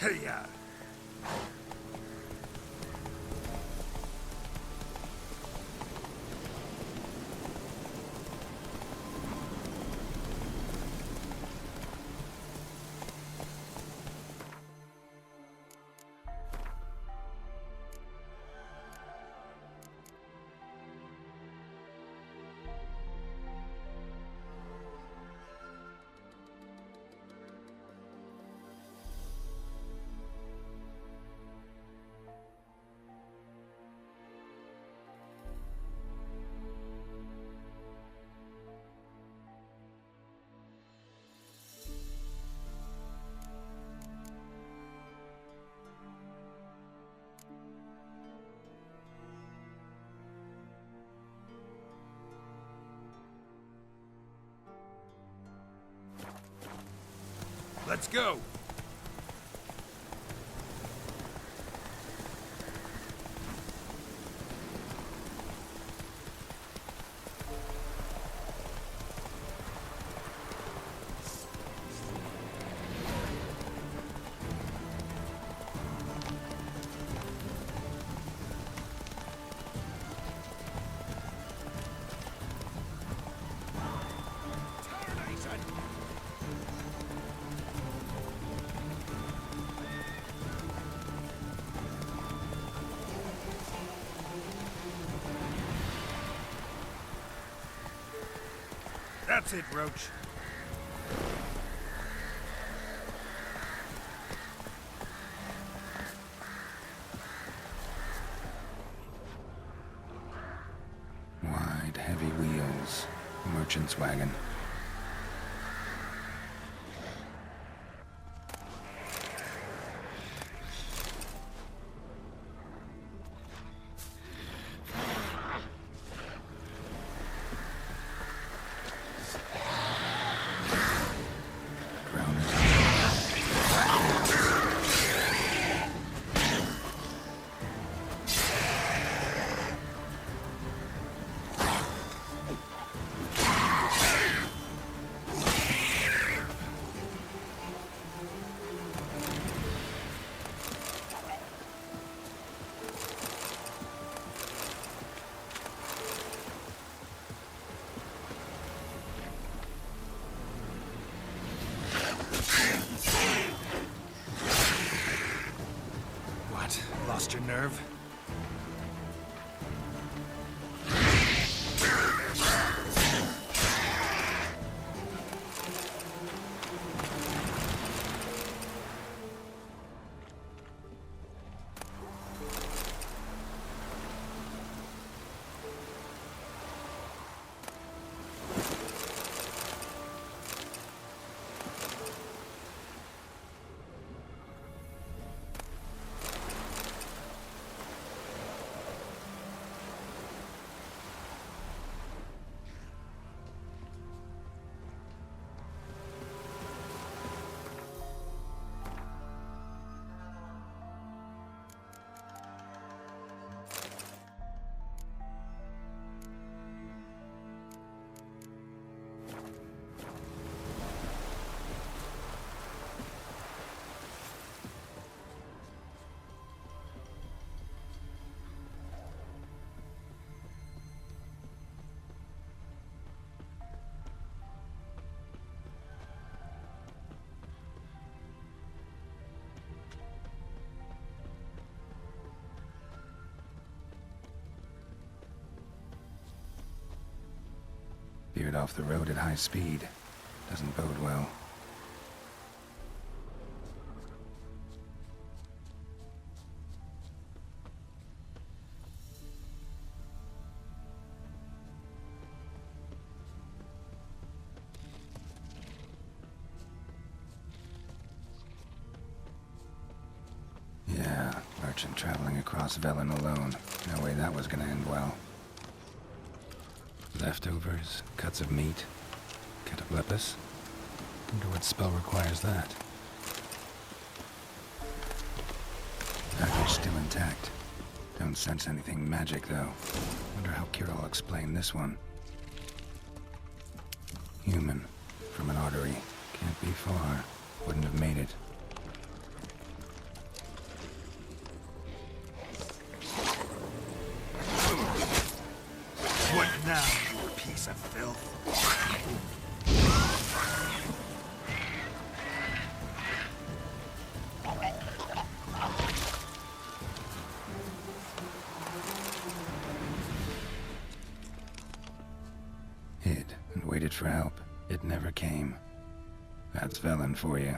Hey-ya. Let's go! That's it, Roach. Wide, heavy wheels. Merchant's wagon. Lost your nerve? Veered off the road at high speed. Doesn't bode well. Yeah, merchant traveling across Velen alone. No way that was gonna end well. Leftovers, cuts of meat, cataplepis. Wonder what spell requires that. Package still intact. Don't sense anything magic, though. Wonder how Kira will explain this one. Human. From an artery. Can't be far. Wouldn't have made it. waited for help. It never came. That's Velen for you.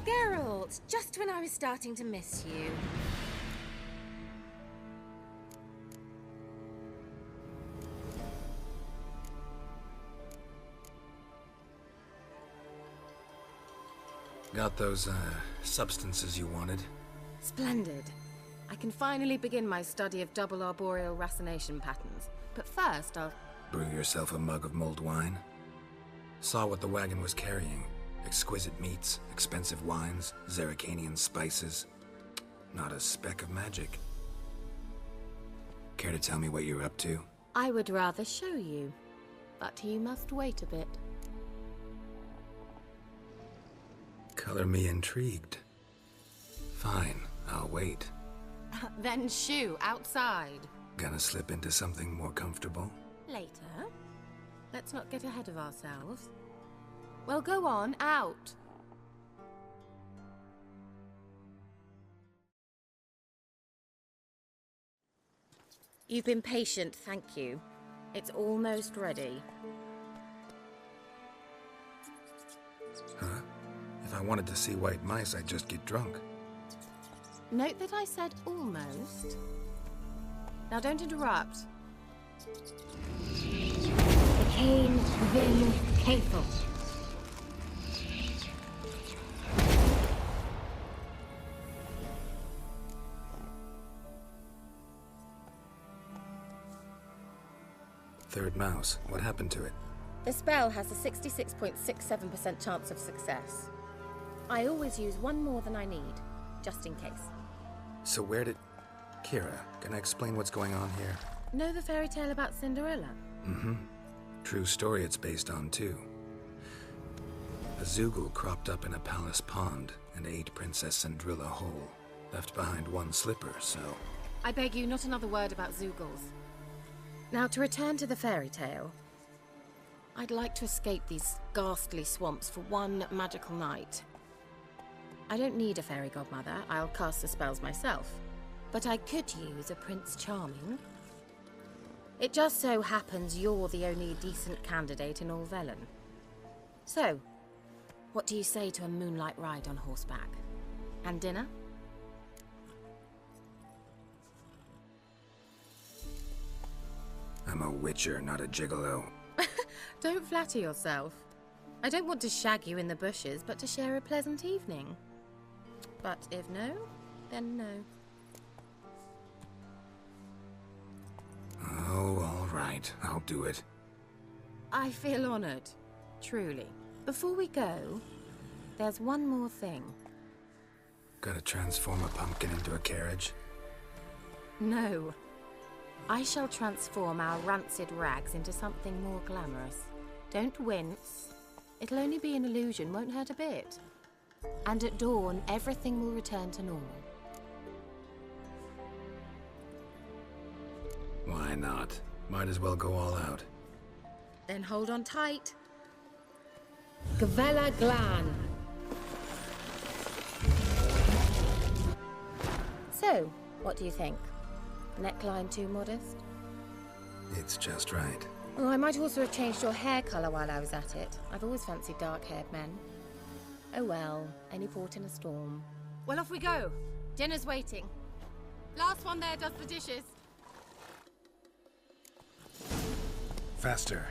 Geralt, just when I was starting to miss you. Got those, substances you wanted? Splendid. I can finally begin my study of double arboreal racination patterns. But first, I'll... Brew yourself a mug of mulled wine? Saw what the wagon was carrying. Exquisite meats, expensive wines, Zerrikanian spices. Not a speck of magic. Care to tell me what you're up to? I would rather show you. But you must wait a bit. Color me intrigued. Fine, I'll wait. Then shoo, outside. Gonna slip into something more comfortable? Later. Let's not get ahead of ourselves. Well, go on, out. You've been patient, thank you. It's almost ready. Huh? If I wanted to see white mice, I'd just get drunk. Note that I said almost. Now don't interrupt. Cain Vin Cathel. Third mouse. What happened to it? The spell has a 66.67% chance of success. I always use one more than I need, just in case. So where did... Kira, can I explain what's going on here? Know the fairy tale about Cinderella? Mm-hmm. True story it's based on, too. A Zoogle cropped up in a palace pond and ate Princess Cinderella whole. Left behind one slipper, so... I beg you, not another word about Zoogles. Now, to return to the fairy tale. I'd like to escape these ghastly swamps for one magical night. I don't need a fairy godmother, I'll cast the spells myself. But I could use a Prince Charming. It just so happens you're the only decent candidate in all Velen. So, what do you say to a moonlight ride on horseback? And dinner? I'm a witcher, not a gigolo. Don't flatter yourself. I don't want to shag you in the bushes, but to share a pleasant evening. But if no, then no. Oh, all right. I'll do it. I feel honored. Truly. Before we go, there's one more thing. Gotta transform a pumpkin into a carriage? No. I shall transform our rancid rags into something more glamorous. Don't wince. It'll only be an illusion, won't hurt a bit. And at dawn, everything will return to normal. Why not? Might as well go all out. Then hold on tight. Gavella Glan. So, what do you think? Neckline too modest? It's just right. Oh, I might also have changed your hair colour while I was at it. I've always fancied dark-haired men. Oh well, any port in a storm. Well, off we go. Dinner's waiting. Last one there does the dishes. Faster.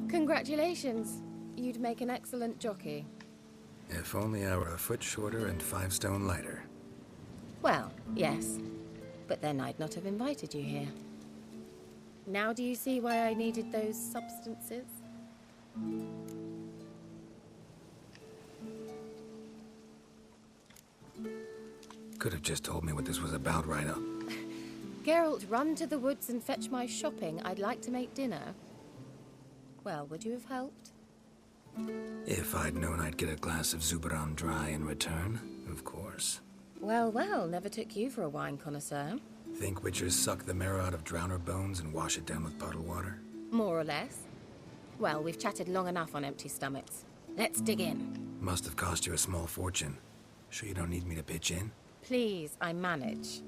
Congratulations. You'd make an excellent jockey. If only I were a foot shorter and 5 stone lighter. Well, yes. But then I'd not have invited you here. Now do you see why I needed those substances? Could have just told me what this was about right up. Geralt, run to the woods and fetch my shopping. I'd like to make dinner. Well, would you have helped? If I'd known I'd get a glass of Zubaram dry in return, of course. Well, well, never took you for a wine connoisseur. Think witchers suck the marrow out of drowner bones and wash it down with puddle water? More or less. Well, we've chatted long enough on empty stomachs. Let's dig in. Must have cost you a small fortune. Sure you don't need me to pitch in? Please, I manage.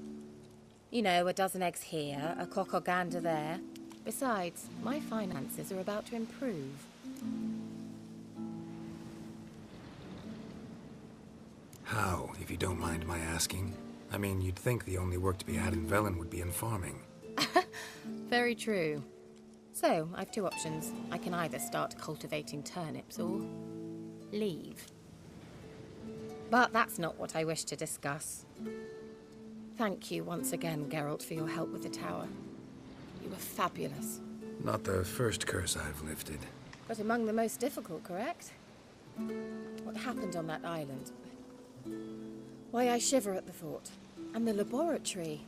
You know, a dozen eggs here, a cock or gander there. Besides, my finances are about to improve. How, if you don't mind my asking? I mean, you'd think the only work to be had in Velen would be in farming. Very true. So, I've two options. I can either start cultivating turnips or leave. But that's not what I wish to discuss. Thank you once again, Geralt, for your help with the tower. You were fabulous. Not the first curse I've lifted. But among the most difficult, correct? What happened on that island? Why, I shiver at the thought. And the laboratory.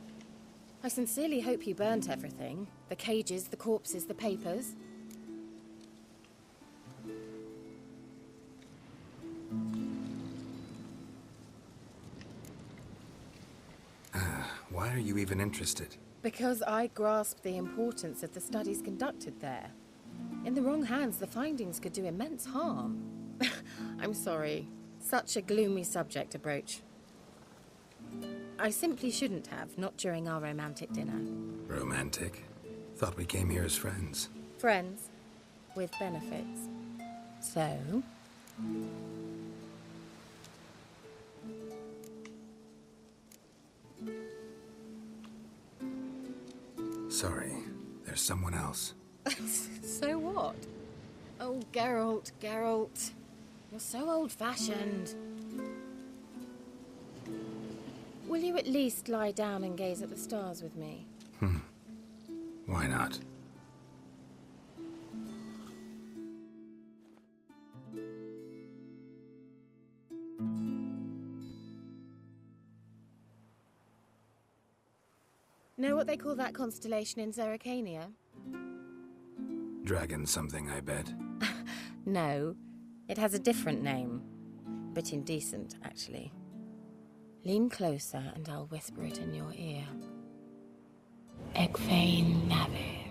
I sincerely hope you burnt everything. The cages, the corpses, the papers. Why are you even interested? Because I grasp the importance of the studies conducted there. In the wrong hands, the findings could do immense harm. I'm sorry. Such a gloomy subject to broach. I simply shouldn't have, not during our romantic dinner. Romantic? Thought we came here as friends. Friends, with benefits. So? Sorry, there's someone else. So what? Oh, Geralt, Geralt. You're so old-fashioned. Will you at least lie down and gaze at the stars with me? Why not? Know what they call that constellation in Zerrikania? Dragon something, I bet. No, it has a different name. Bit indecent, actually. Lean closer and I'll whisper it in your ear. Egfain Navir.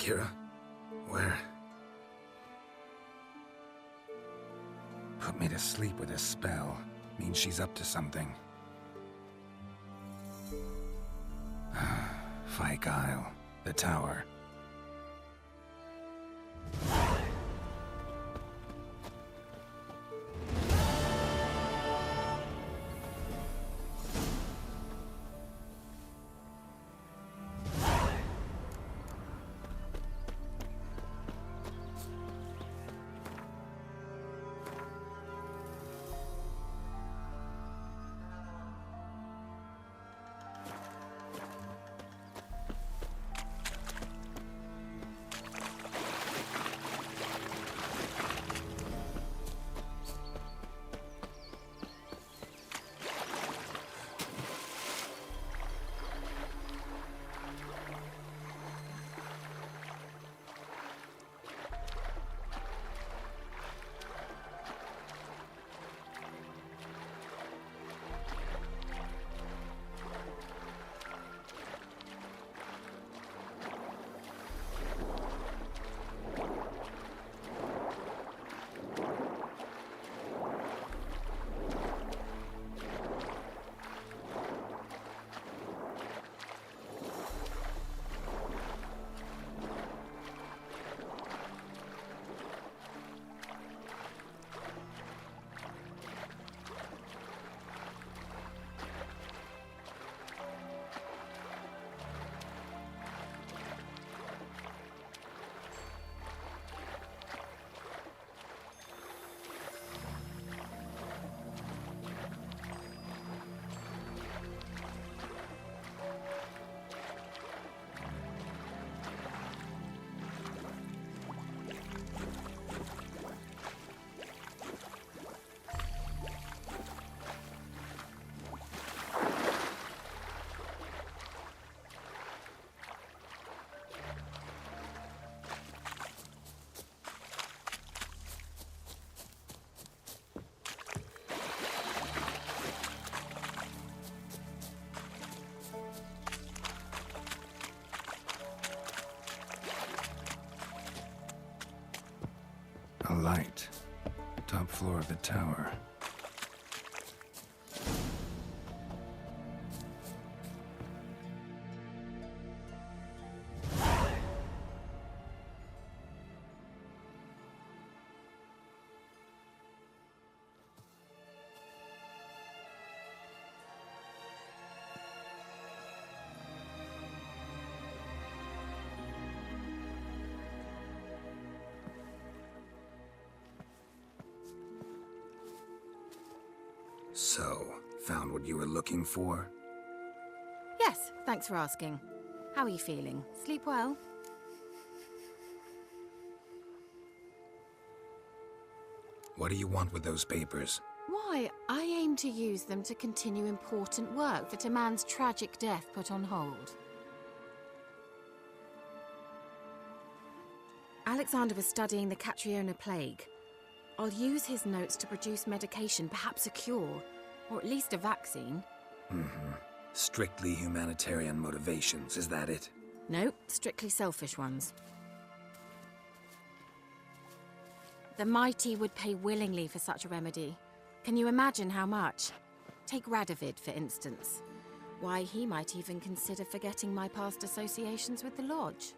Kira? Where? Put me to sleep with a spell. Means she's up to something. Fyke Isle. The tower. A light. Top floor of the tower. So, found what you were looking for? Yes, thanks for asking. How are you feeling? Sleep well? What do you want with those papers? Why, I aim to use them to continue important work that a man's tragic death put on hold. Alexander was studying the Catriona plague. I'll use his notes to produce medication, perhaps a cure, or at least a vaccine. Strictly humanitarian motivations, is that it? No, strictly selfish ones. The mighty would pay willingly for such a remedy. Can you imagine how much? Take Radovid, for instance. Why, he might even consider forgetting my past associations with the Lodge.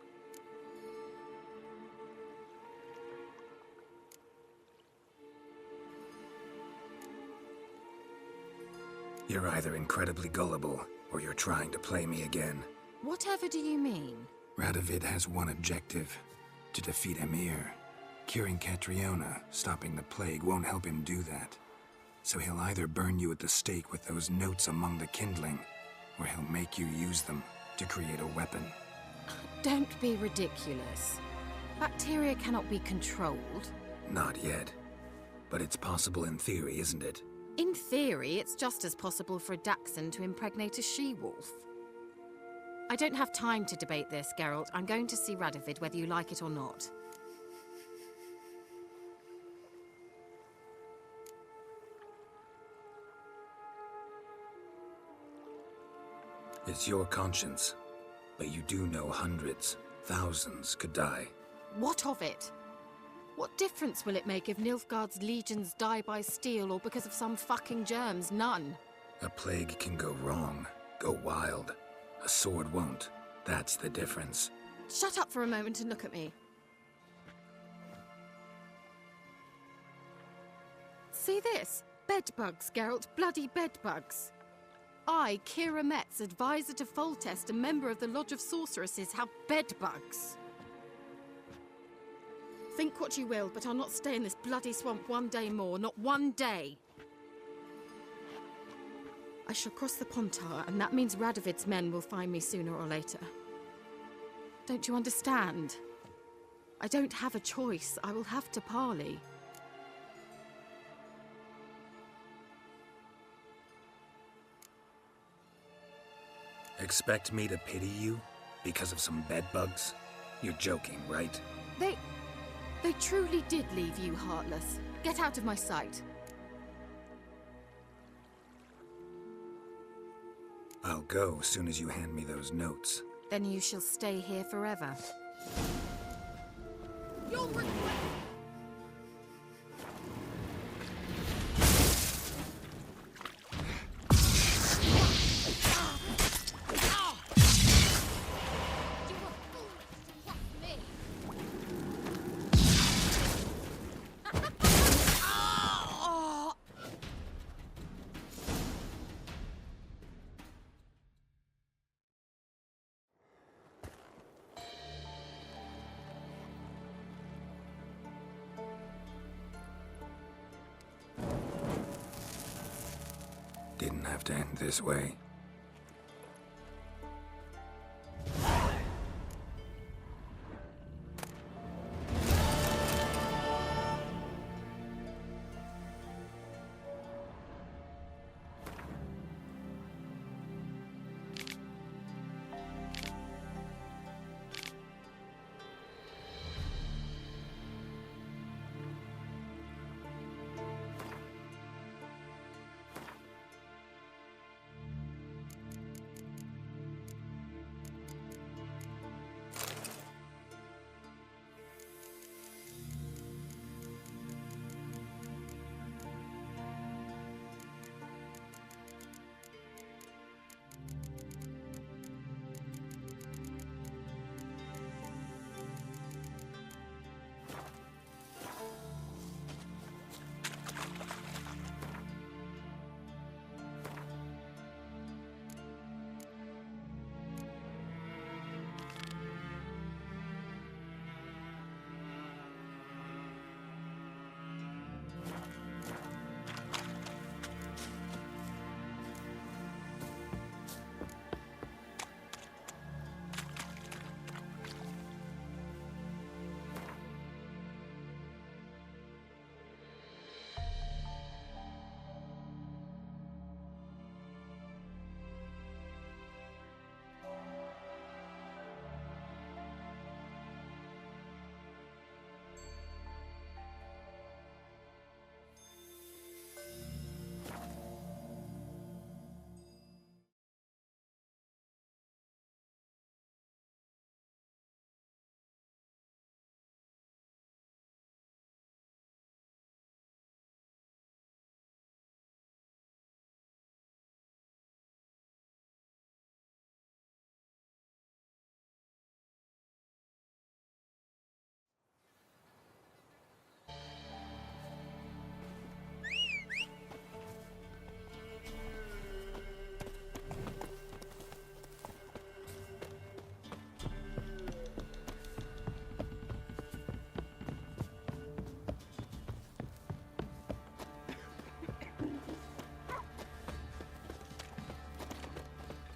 You're either incredibly gullible, or you're trying to play me again. Whatever do you mean? Radovid has one objective: to defeat Emir. Curing Catriona, stopping the plague, won't help him do that. So he'll either burn you at the stake with those notes among the kindling, or he'll make you use them to create a weapon. Don't be ridiculous. Bacteria cannot be controlled. Not yet. But it's possible in theory, isn't it? In theory, it's just as possible for a Dachshund to impregnate a she-wolf. I don't have time to debate this, Geralt. I'm going to see Radovid whether you like it or not. It's your conscience, but you do know hundreds. Thousands could die. What of it? What difference will it make if Nilfgaard's legions die by steel or because of some fucking germs? None. A plague can go wrong, go wild. A sword won't. That's the difference. Shut up for a moment and look at me. See this? Bedbugs, Geralt. Bloody bedbugs. I, Kira Metz, advisor to Foltest, a member of the Lodge of Sorceresses, have bedbugs. Think what you will, but I'll not stay in this bloody swamp one day more. Not one day. I shall cross the Pontar, and that means Radovid's men will find me sooner or later. Don't you understand? I don't have a choice. I will have to parley. Expect me to pity you? Because of some bedbugs? You're joking, right? They truly did leave you heartless. Get out of my sight. I'll go as soon as you hand me those notes. Then you shall stay here forever. You'll regret. Didn't have to end this way.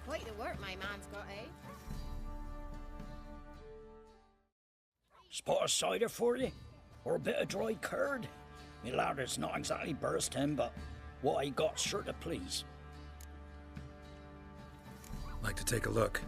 Quite the work my man's got, eh? Spot of cider for you? Or a bit of dry curd? Me lad, it's not exactly bursting, but what I got's sure to please. Like to take a look.